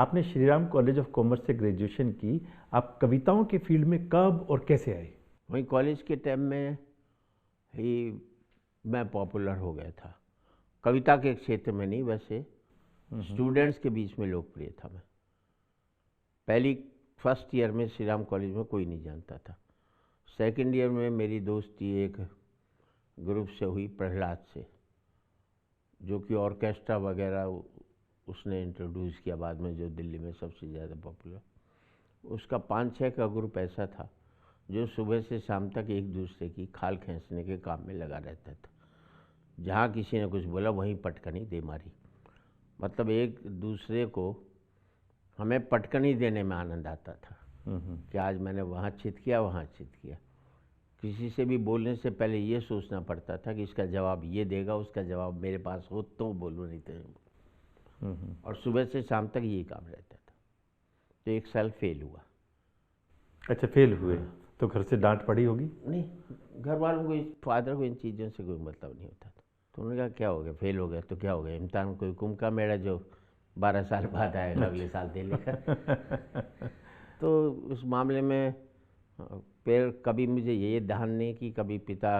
आपने Shriram college of commerce से graduation की। आप कविताओं के फील्ड में कब और कैसे आए? वहीं कॉलेज के टाइम में ही मैं पॉपुलर हो गया था। कविता के क्षेत्र में नहीं, वैसे स्टूडेंट्स के बीच में लोकप्रिय था मैं। पहली फर्स्ट ईयर में श्रीराम कॉलेज में कोई नहीं जानता था। सेकंड ईयर में मेरी दोस्ती एक ग्रुप से हुई, प्रहलाद से, जो कि ऑर्केस्ट्रा वगैरह उसने इंट्रोड्यूस किया बाद में, जो दिल्ली में सबसे ज़्यादा पॉपुलर। उसका 5-6 का ग्रुप ऐसा था जो सुबह से शाम तक एक दूसरे की खाल खींचने के काम में लगा रहता था। जहाँ किसी ने कुछ बोला वहीं पटकनी दे मारी। मतलब एक दूसरे को हमें पटकनी देने में आनंद आता था कि आज मैंने वहाँ चित किया, वहाँ चित किया। किसी से भी बोलने से पहले ये सोचना पड़ता था कि इसका जवाब ये देगा, उसका जवाब मेरे पास हो तो बोलूँ, नहीं तो। और सुबह से शाम तक यही काम रहता था। तो एक साल फेल हुआ। अच्छा, फेल हुए? तो घर से डांट पड़ी होगी? नहीं, घर वालों को, फादर को इन चीज़ों से कोई मतलब नहीं होता था। तो उन्होंने कहा क्या हो गया, फेल हो गया तो क्या हो गया, इम्तहान कोई कुंभ का मेला जो 12 साल बाद आएगा, अगले साल दे लेगा। तो उस मामले में फिर कभी मुझे ये ध्यान नहीं कि कभी पिता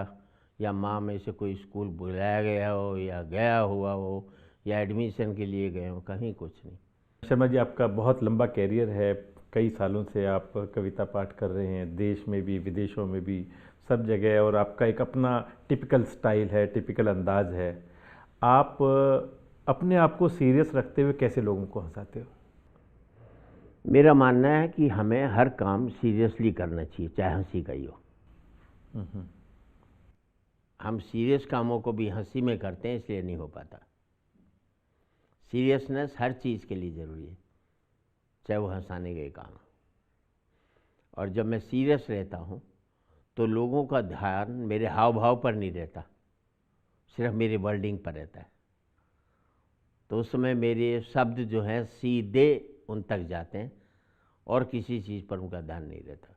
या माँ में से कोई स्कूल बुलाया गया हो या गया हुआ हो या एडमिशन के लिए गए हो, कहीं कुछ नहीं। शर्मा जी, आपका बहुत लंबा कैरियर है। कई सालों से आप कविता पाठ कर रहे हैं, देश में भी विदेशों में भी, सब जगह। और आपका एक अपना टिपिकल स्टाइल है, टिपिकल अंदाज है। आप अपने आप को सीरियस रखते हुए कैसे लोगों को हंसाते हो? मेरा मानना है कि हमें हर काम सीरियसली करना चाहिए, चाहे हंसी का ही हो। हम सीरियस कामों को भी हंसी में करते हैं, इसलिए नहीं हो पाता। सीरियसनेस हर चीज़ के लिए ज़रूरी है, चाहे वो हंसाने के काम। और जब मैं सीरियस रहता हूँ तो लोगों का ध्यान मेरे हाव भाव पर नहीं रहता, सिर्फ मेरे वर्डिंग पर रहता है। तो उस समय मेरे शब्द जो हैं सीधे उन तक जाते हैं और किसी चीज़ पर उनका ध्यान नहीं रहता।